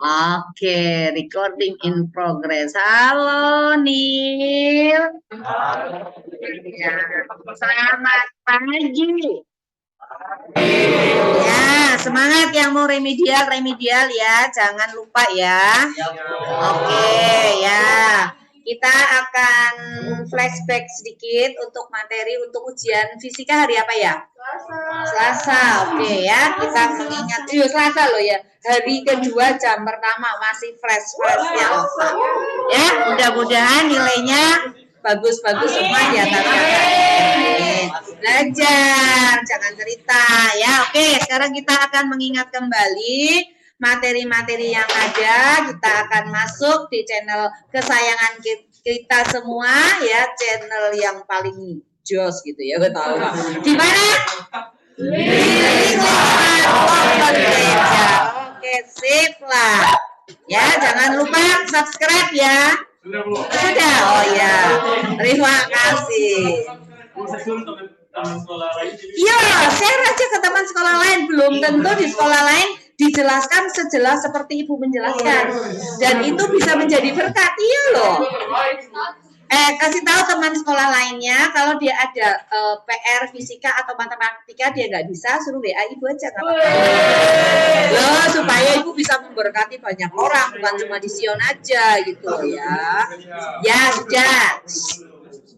Oke, recording in progress. Halo, Nil. Ya, selamat pagi. Ya, semangat yang mau remedial ya. Jangan lupa ya. Oke, ya. Kita akan flashback sedikit untuk materi untuk ujian fisika hari apa ya? Selasa. Oke ya, kita mengingat Selasa loh ya. Hari kedua jam pertama masih fresh ya. Ya, mudah-mudahan nilainya bagus-bagus semua di atas kakak. Belajar, jangan cerita ya. Oke, sekarang kita akan mengingat kembali materi-materi yang ada. Kita akan masuk di channel kesayangan kita semua ya, channel yang paling jos gitu ya, betul. Di mana? Oke, sip lah. Ya, jangan lupa subscribe ya. Sudah, oh ya. Terima kasih. Iya, share aja ke teman sekolah lain. Belum tentu di sekolah lain dijelaskan sejelas seperti Ibu menjelaskan. Dan itu bisa menjadi berkat. Iya loh. Kasih tahu teman sekolah lainnya kalau dia ada PR fisika atau matematika dia nggak bisa, suruh WA Ibu aja nggak apa-apa. Loh, supaya Ibu bisa memberkati banyak orang, bukan cuma di Sion aja gitu ya. Ya sudah.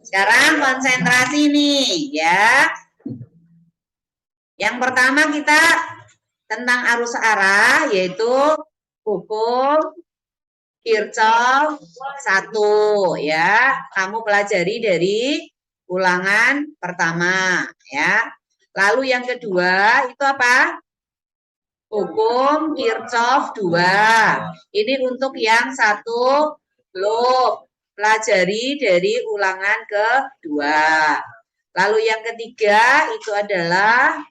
Sekarang konsentrasi nih ya. Yang pertama kita tentang arus arah, yaitu hukum Kirchhoff 1 ya. Kamu pelajari dari ulangan pertama ya. Lalu yang kedua itu apa? Hukum Kirchhoff 2. Ini untuk yang 1 loop. Pelajari dari ulangan kedua. Lalu yang ketiga itu adalah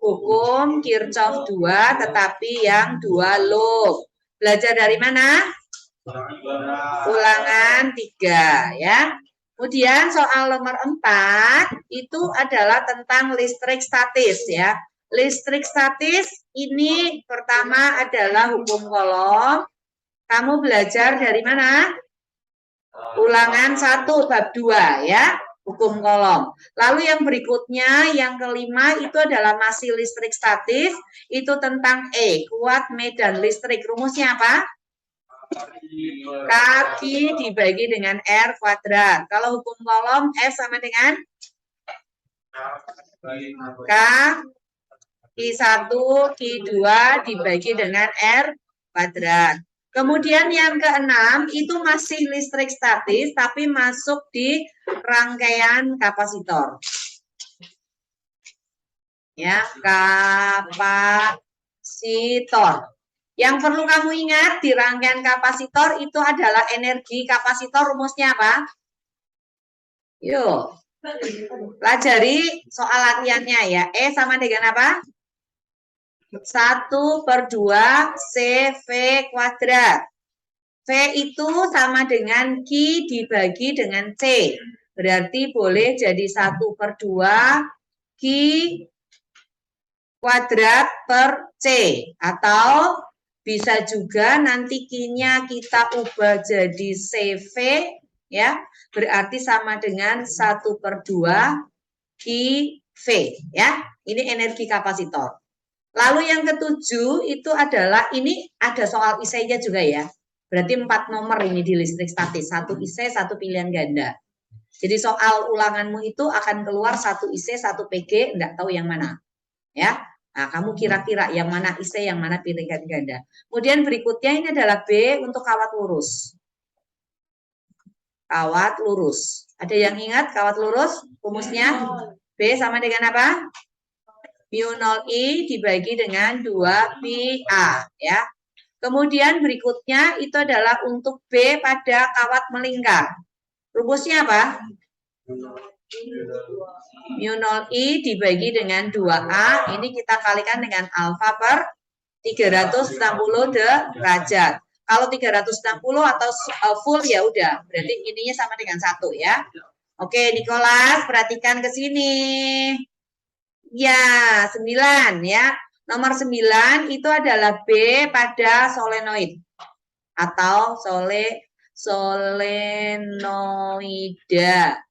hukum Kirchhoff 2 tetapi yang 2 loop. Belajar dari mana? Ulangan 3 ya. Kemudian soal nomor 4 itu adalah tentang listrik statis ya. Listrik statis ini pertama adalah hukum Coulomb. Kamu belajar dari mana? Ulangan 1 bab 2 ya. Hukum Coulomb. Lalu yang berikutnya, yang kelima itu adalah masih listrik statis. Itu tentang E, kuat medan listrik. Rumusnya apa? Kaki dibagi dengan R kuadrat. Kalau hukum Coulomb F sama dengan K Q1 Q2 dibagi dengan R kuadrat. Kemudian yang keenam itu masih listrik statis tapi masuk di rangkaian kapasitor. Ya, kapasitor. Yang perlu kamu ingat di rangkaian kapasitor itu adalah energi kapasitor, rumusnya apa? Yuk, pelajari soal latihannya ya. E sama dengan apa? 1/2 CV kuadrat. V itu sama dengan Q dibagi dengan C. Berarti boleh jadi 1/2 Q kuadrat per C. Atau bisa juga nanti Q-nya kita ubah jadi CV ya. Berarti sama dengan 1/2 QV ya. Ini energi kapasitor. Lalu yang ketujuh itu adalah ini ada soal IC-nya juga ya. Berarti 4 nomor ini di listrik statis. 1 IC, 1 pilihan ganda. Jadi soal ulanganmu itu akan keluar 1 IC, 1 PG, enggak tahu yang mana. Ya. Nah, kamu kira-kira yang mana IC, yang mana pilihan ganda. Kemudian berikutnya ini adalah B untuk kawat lurus. Kawat lurus. Ada yang ingat kawat lurus? Rumusnya B sama dengan apa? Mu0I dibagi dengan 2πA ya. Kemudian berikutnya itu adalah untuk B pada kawat melingkar. Rumusnya apa? Mu0I dibagi dengan 2A, ini kita kalikan dengan alfa per 360 derajat. Kalau 360 atau full ya udah, berarti ininya sama dengan 1 ya. Oke, Nicholas, perhatikan ke sini. Ya, 9 ya. Nomor 9 itu adalah B pada solenoid atau solenoida,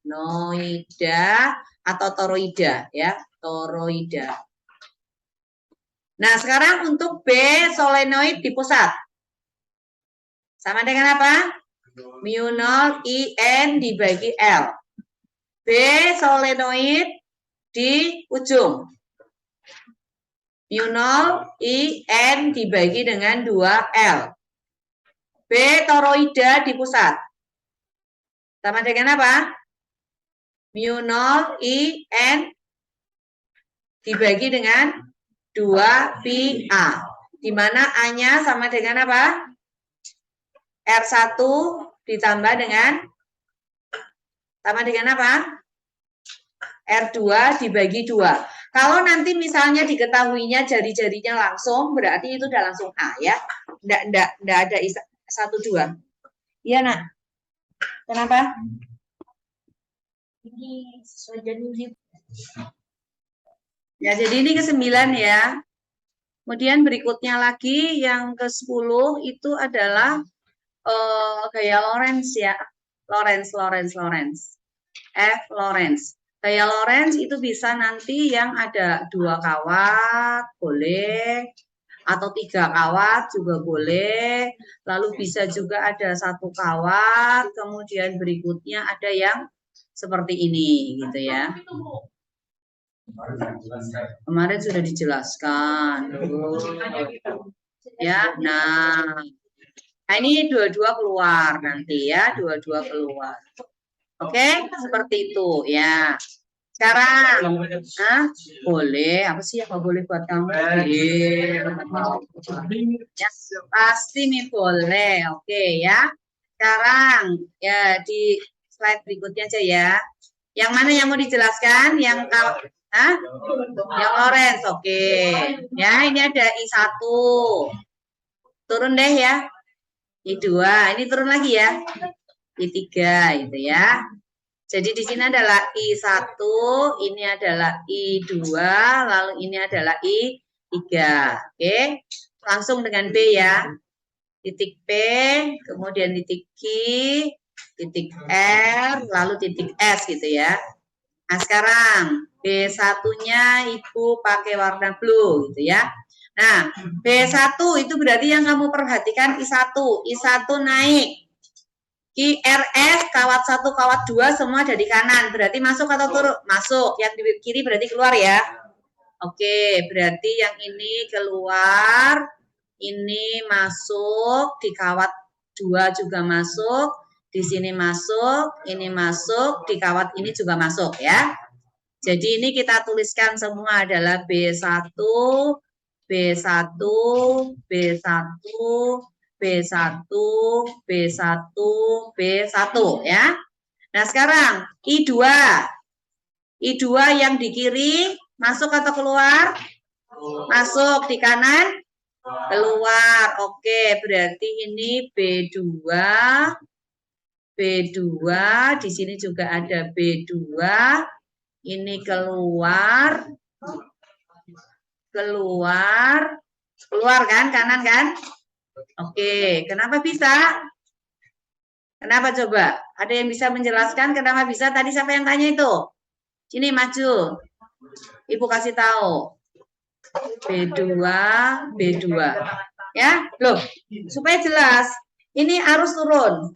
noida atau toroida ya, toroida. Nah, sekarang untuk B solenoid di pusat. Sama dengan apa? Mu 0 IN dibagi L. B solenoid di ujung. Mu 0 IN dibagi dengan 2L. B toroida di pusat. Sama dengan apa? Mu 0 IN dibagi dengan 2 pi A, di mana A-nya sama dengan apa? R1 ditambah dengan sama dengan apa? R2 dibagi 2. Kalau nanti misalnya diketahuinya jari-jarinya langsung, berarti itu udah langsung A ya. Nggak ada 1, 2. Iya, nak. Kenapa? Ini sesuai jadi. Ya, jadi ini ke-9 ya. Kemudian berikutnya lagi yang ke-10 itu adalah gaya Lorentz ya. Lorentz. F. Lorentz. Gaya Lorentz itu bisa nanti yang ada 2 kawat, boleh. Atau 3 kawat juga boleh. Lalu bisa juga ada 1 kawat. Kemudian berikutnya ada yang seperti ini gitu ya. Kemarin sudah dijelaskan. Ya, nah ini dua-dua keluar nanti ya, dua-dua keluar. Oke, seperti itu ya. Sekarang, boleh apa sih apa boleh buat kamu? Ya, pasti nih boleh. Oke ya. Sekarang ya di slide berikutnya aja ya. Yang mana yang mau dijelaskan? Yang yang Lorentz, oke. Ya, ini ada I1. Turun deh ya. I2, ini turun lagi ya. I3 itu ya. Jadi di sini adalah I1, ini adalah I2, lalu ini adalah I3. Oke. Langsung dengan B ya. Titik P, kemudian titik Q, titik R, lalu titik S gitu ya. Nah, sekarang B1-nya Ibu pakai warna blue gitu ya. Nah, B1 itu berarti yang kamu perhatikan I1. I1 naik. QRS, kawat 1, kawat 2 semua ada di kanan. Berarti masuk atau turun? Masuk. Yang di kiri berarti keluar ya. Oke, berarti yang ini keluar. Ini masuk. Di kawat 2 juga masuk. Di sini masuk. Ini masuk. Di kawat ini juga masuk ya. Jadi ini kita tuliskan semua adalah B1, B1, B1, B1, B1, B1 ya. Nah sekarang I2. I2 yang di kiri masuk atau keluar? Masuk. Di kanan? Keluar. Oke, berarti ini B2. B2, di sini juga ada B2. Ini keluar kan, kanan kan? Oke, kenapa bisa? Kenapa coba? Ada yang bisa menjelaskan kenapa bisa? Tadi siapa yang tanya itu? Sini maju. Ibu kasih tahu. B2, B2. Ya, loh, supaya jelas. Ini arus turun.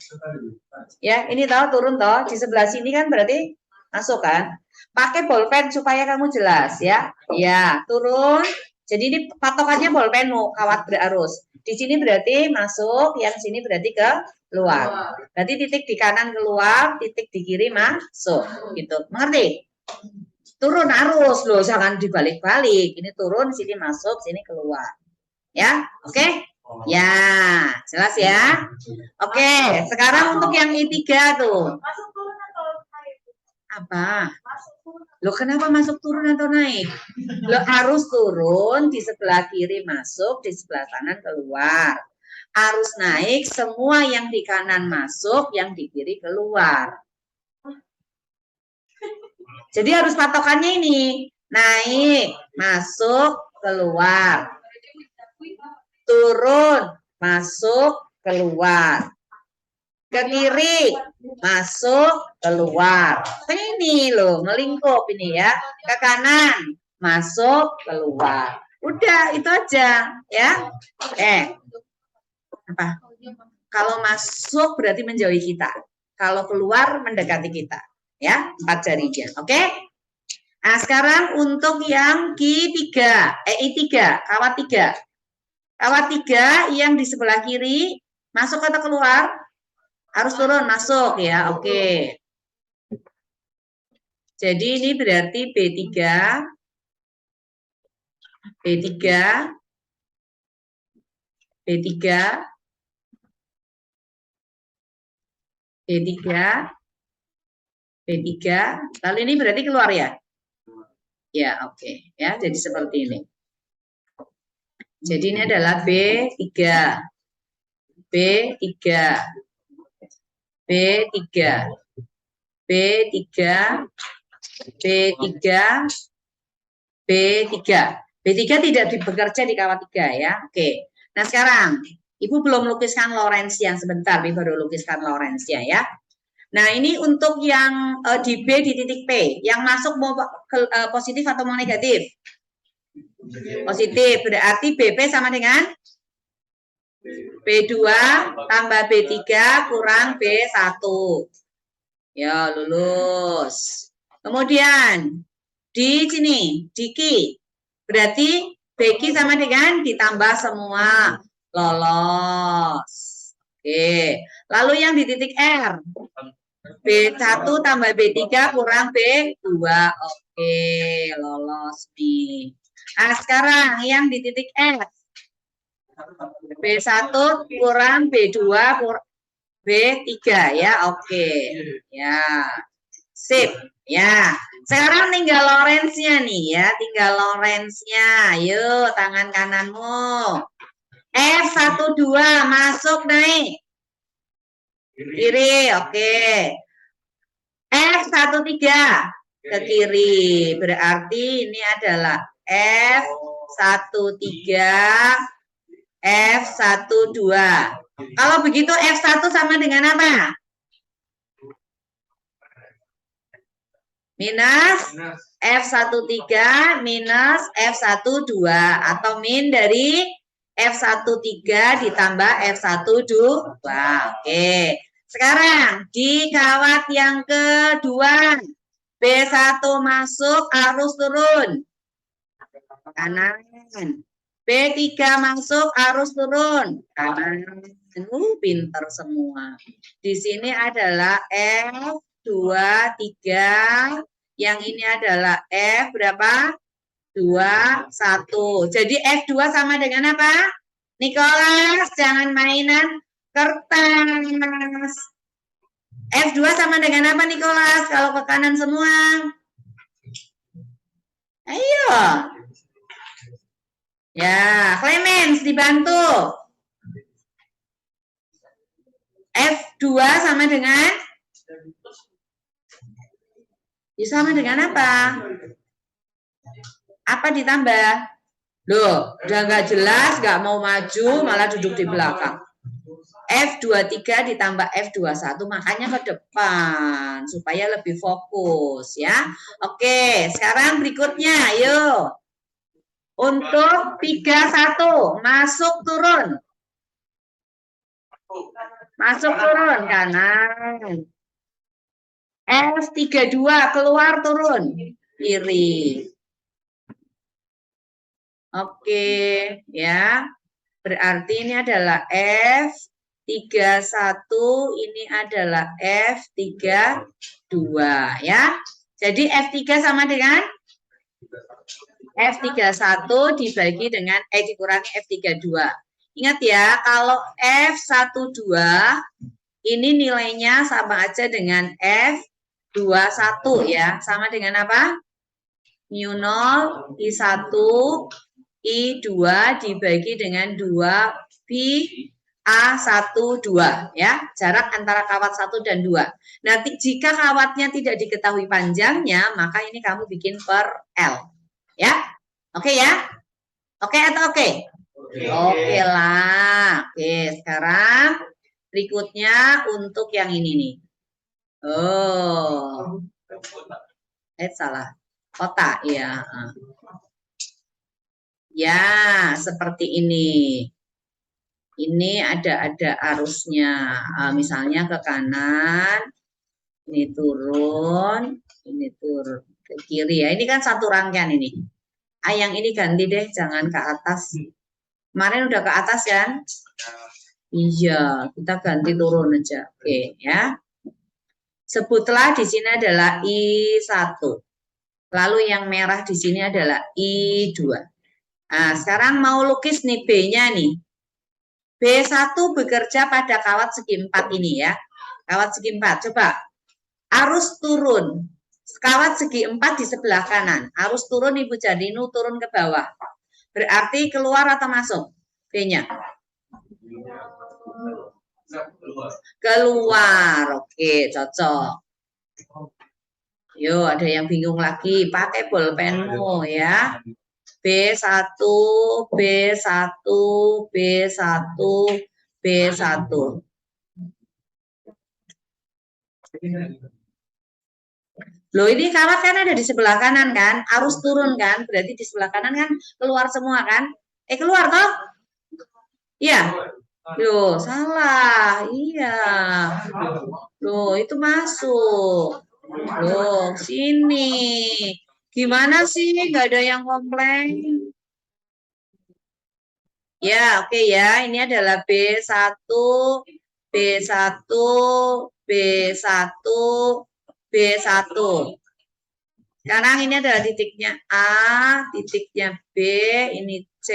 Ya, ini tahu turun toh. Di sebelah sini kan berarti masuk kan? Pakai bolpen supaya kamu jelas ya. Ya, turun. Jadi ini patokannya bolpenmu, kawat berarus. Di sini berarti masuk, yang sini berarti keluar. Berarti titik di kanan keluar, titik di kiri masuk. Gitu. Mengerti? Turun arus loh, jangan dibalik-balik. Ini turun, sini masuk, sini keluar. Ya, oke? Ya, jelas ya? Oke, sekarang untuk yang I3 tuh. Apa? Loh kenapa masuk turun atau naik? Loh arus turun, di sebelah kiri masuk, di sebelah kanan keluar. Arus naik, semua yang di kanan masuk, yang di kiri keluar. Jadi harus patokannya ini. Naik, masuk, keluar. Turun, masuk, keluar. Ke kiri, masuk, keluar. Ini loh, melingkup ini ya. Ke kanan, masuk, keluar. Udah, itu aja ya. Apa? Kalau masuk berarti menjauhi kita. Kalau keluar mendekati kita. Ya, 4 jarinya. Oke? Nah, sekarang untuk yang I3, kawat 3. Kawat 3 yang di sebelah kiri, masuk atau keluar? Harus turun, masuk ya. Oke. Jadi ini berarti B3, B3, B3, B3, B3, lalu ini berarti keluar ya? Ya, oke. Ya, jadi seperti ini. Jadi ini adalah B3, B3, B3, B3, B3, B3. B3 tidak bekerja di kawat 3 ya. Oke. Nah, sekarang Ibu belum lukiskan Lorentzian, sebentar Ibu baru lukiskan Lorentzian ya. Nah, ini untuk yang di B di titik P, yang masuk mau positif atau mau negatif? Positif, berarti BP sama dengan B2 tambah B3 kurang B1. Ya, lulus. Kemudian di sini, di Q, berarti BQ sama dengan ditambah semua, lolos. Oke, lalu yang di titik R, B1 tambah B3 kurang B2. Oke, lolos nih. Nah, sekarang yang di titik S, B1 kurang B2 kurang B3 ya. Oke. Ya. Sip. Ya. Sekarang tinggal Lorentz-nya nih ya, tinggal Lorentz-nya. Yuk, tangan kananmu. F12 masuk naik. Kiri, oke. F13 ke kiri. Berarti ini adalah F13, F12. Kalau begitu F1 sama dengan apa? Minus F13 minus F12 atau min dari F13 ditambah F12. Oke. Sekarang di kawat yang kedua, B1 masuk, arus turun. Kanan. B3 masuk, arus turun. Kanan. Pinter semua. Di sini adalah F23. Yang ini adalah F berapa? 21. Jadi F2 sama dengan apa? Nicholas, jangan mainan kertas. F2 sama dengan apa, Nicholas? Kalau ke kanan semua. Ayo. Ya, Clemens dibantu. F2 sama dengan? Ya, sama dengan apa? Apa ditambah? Loh, udah nggak jelas, nggak mau maju, malah duduk di belakang. F23 ditambah F21, makanya ke depan, supaya lebih fokus ya. Oke, sekarang berikutnya, yuk. Untuk 31, masuk turun. Masuk turun, kanan. F32, keluar turun, kiri. Oke, ya. Berarti ini adalah F31, ini adalah F32 ya. Jadi F3 sama dengan F31 dibagi dengan dikurangi F32. Ingat ya, kalau F12 ini nilainya sama aja dengan F21 ya. Sama dengan apa? Mu 0 I1 I2 dibagi dengan 2 Pi A12 ya, jarak antara kawat 1 dan 2. Nanti jika kawatnya tidak diketahui panjangnya, maka ini kamu bikin per L. Ya. Oke ya? Oke atau oke? Oke lah. Oke, sekarang berikutnya untuk yang ini nih. Oh, salah. Kotak, ya. Ya, seperti ini. Ini ada arusnya. Misalnya ke kanan, ini turun, ini turun ke kiri ya. Ini kan satu rangkaian ini. Yang ini ganti deh, jangan ke atas. Kemarin udah ke atas kan? Iya, kita ganti turun aja. Oke, ya. Sebutlah di sini adalah I1. Lalu yang merah di sini adalah I2. Nah, sekarang mau lukis nih B-nya nih. B1 bekerja pada kawat segi 4 ini ya. Kawat segi 4. Coba. Arus turun. Kawat segi 4 di sebelah kanan. Arus turun Ibu Jadinu turun ke bawah. Berarti keluar atau masuk? B-nya. Keluar. Oke, cocok. Yuk, ada yang bingung lagi. Pakai bolpenmu ya. B1, B1, B1, B1. Loh, ini kawat kan ada di sebelah kanan kan? Arus turun kan? Berarti di sebelah kanan kan keluar semua kan? Keluar toh? Iya. Loh, salah. Iya. Loh, itu masuk. Loh, sini. Gimana sih? Nggak ada yang komplain? Ya, oke ya. Ini adalah B1, B1, B1, B1. Sekarang ini adalah titiknya A, titiknya B, ini C,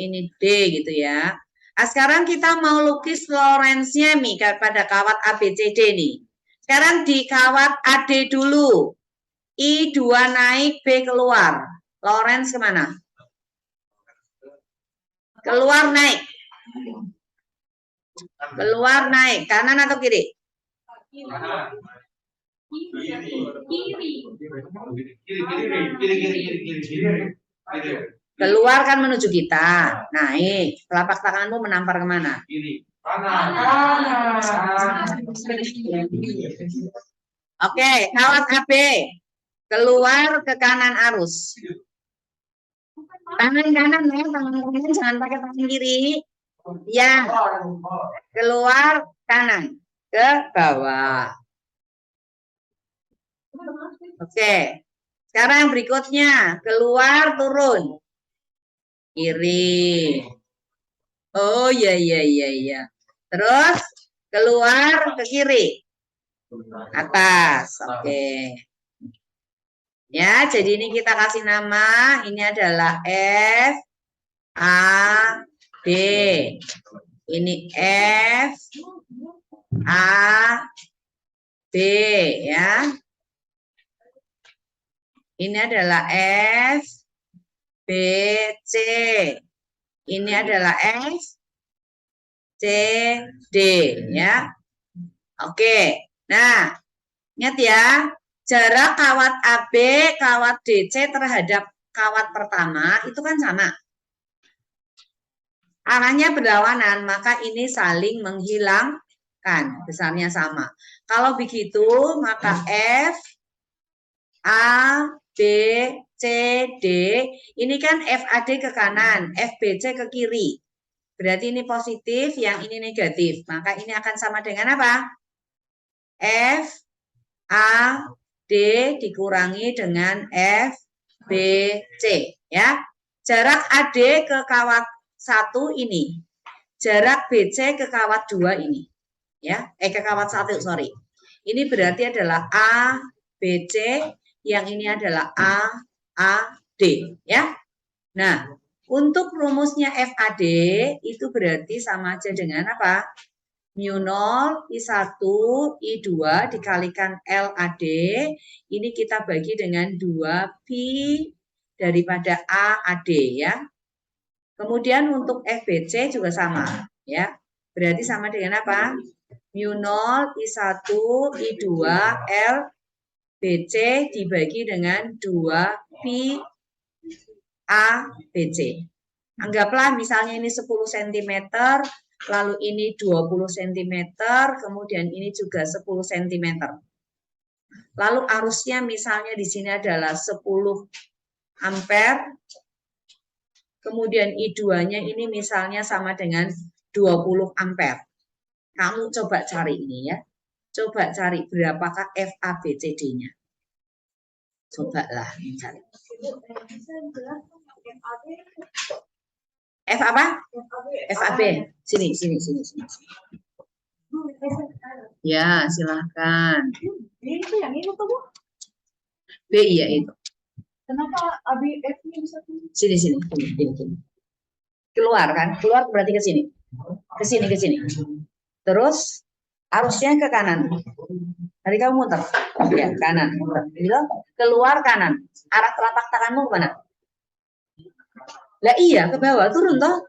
ini D gitu ya. Nah, sekarang kita mau lukis Lorentz-nya nih pada kawat ABCD nih. Sekarang di kawat AD dulu. I2 naik, B keluar. Lorentz kemana? Keluar naik. Keluar naik. Kanan atau kiri? Keluar kan menuju kita. Naik. Telapak tanganmu menampar kemana? Oke, kawat AB. Keluar ke kanan arus. Tangan kanan ya, tangan kanan jangan pakai tangan kiri. Ya. Keluar kanan ke bawah. Oke. Sekarang yang berikutnya, keluar turun. Kiri. Oh iya iya iya iya. Terus keluar ke kiri. Atas. Oke. Ya, jadi ini kita kasih nama, ini adalah F A D. Ini F A B ya. Ini adalah F B C. Ini adalah F C D ya. Oke. Nah, ingat ya, jarak kawat AB, kawat DC terhadap kawat pertama itu kan sama. Arahnya berlawanan, maka ini saling menghilangkan, besarnya sama. Kalau begitu, maka F, A, B, C, D, ini kan FAD ke kanan, FBC ke kiri. Berarti ini positif, yang ini negatif. Maka ini akan sama dengan apa? F, A, D dikurangi dengan F, B, C. Ya. Jarak AD ke kawat 1 ini. Jarak BC ke kawat 2 ini. Ya, ke kawat 1, sorry. Ini berarti adalah A, BC, yang ini adalah A, D. Ya. Nah, untuk rumusnya FAD itu berarti sama aja dengan apa? Mu 0, I1, I2 dikalikan LAD, ini kita bagi dengan 2 pi daripada AAD ya. Kemudian untuk FBC juga sama ya. Berarti sama dengan apa? Mu 0, I1, I2, LBC dibagi dengan 2 pi ABC. Anggaplah misalnya ini 10 cm, lalu ini 20 cm, kemudian ini juga 10 cm. Lalu arusnya misalnya di sini adalah 10 ampere, kemudian I2-nya ini misalnya sama dengan 20 ampere. Kamu coba cari ini ya. Coba cari berapakah FABCD-nya. Cobalah mencari. F apa? FAB. Sini. Ya, silahkan. Itu yang itu tuh, Bu. B iya itu. Kenapa ABF-nya bisa Sini. Keluar kan? Keluar berarti ke sini. Ke sini. Terus arusnya ke kanan. Tadi kamu muter. Ya, kanan. Gitu. Keluar kanan. Arah telapak tanganmu kemana? Lah iya, ke bawah. Turun toh.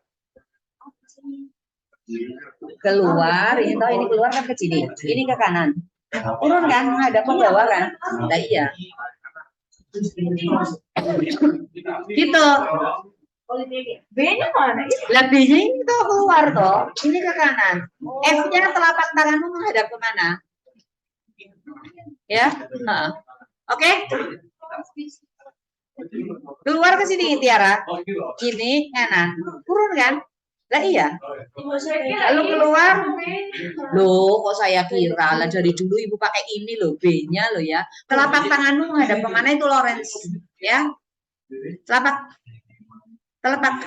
Keluar, ini toh ini keluar kan ke sini. Ini ke kanan. Turun kan? Menghadap ke bawah kan? Lah iya. Gitu. B-nya mana? Lebihnya ini tuh keluar toh. Ini ke kanan. F-nya telapak tanganmu menghadap kemana? Ya, oke. Keluar ke sini Tiara. Ini kanan. Turun kan? Lah iya. Lalu keluar. Loh, kok saya kira lah dari dulu ibu pakai ini loh, B-nya loh ya. Telapak tanganmu menghadap kemana itu Lawrence? Ya. Telapak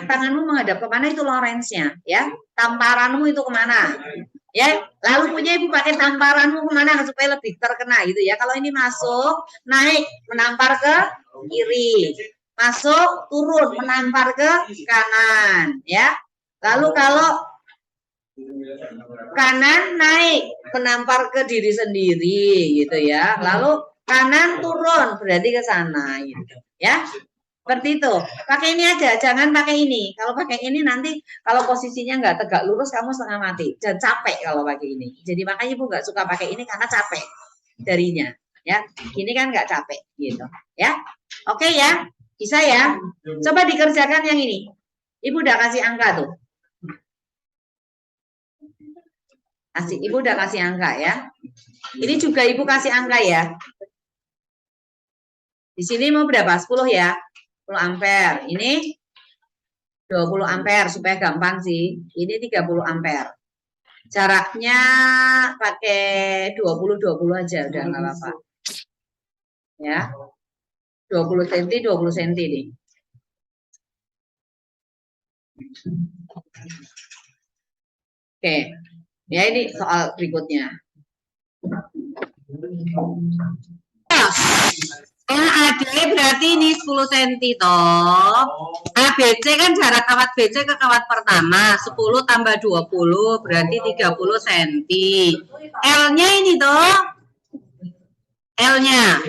tanganmu menghadap kemana itu Lawrence-nya, ya. Tamparanmu itu kemana, ya. Lalu punya ibu pakai tamparanmu kemana supaya lebih terkena gitu ya. Kalau ini masuk, naik, menampar ke kiri, masuk, turun, menampar ke kanan, ya. Lalu kalau kanan naik, menampar ke diri sendiri gitu ya. Lalu kanan turun, berarti ke sana gitu, ya. Seperti itu. Pakai ini aja, jangan pakai ini. Kalau pakai ini nanti kalau posisinya nggak tegak lurus kamu setengah mati dan capek kalau pakai ini. Jadi makanya ibu nggak suka pakai ini karena capek jarinya. Ya, gini kan nggak capek gitu. Ya, oke ya, bisa ya. Coba dikerjakan yang ini. Ibu udah kasih angka tuh. Ibu udah kasih angka ya. Ini juga ibu kasih angka ya. Di sini mau berapa? 10 ya. 10 ampere. Ini 20 ampere supaya gampang sih. Ini 30 ampere. Jaraknya pakai 20 aja udah nggak apa-apa. Ya. 20 cm 20 cm nih. Oke. Ya ini soal berikutnya. LAD berarti ini 10 cm toh. ABC kan jarak kawat BC ke kawat pertama 10 tambah 20 berarti 30 cm. L-nya ini toh. L-nya.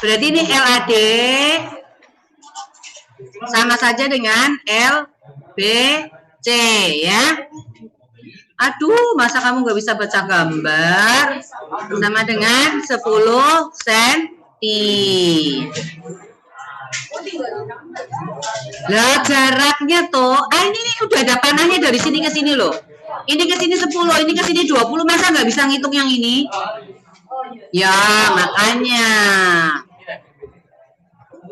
Berarti ini LAD sama saja dengan LBC ya. Aduh, masa kamu nggak bisa baca gambar? Sama dengan 10 cm. Lah jaraknya toh, ini udah ada panahnya dari sini ke sini loh. Ini ke sini 10, ini ke sini 20, masa nggak bisa ngitung yang ini? Ya, makanya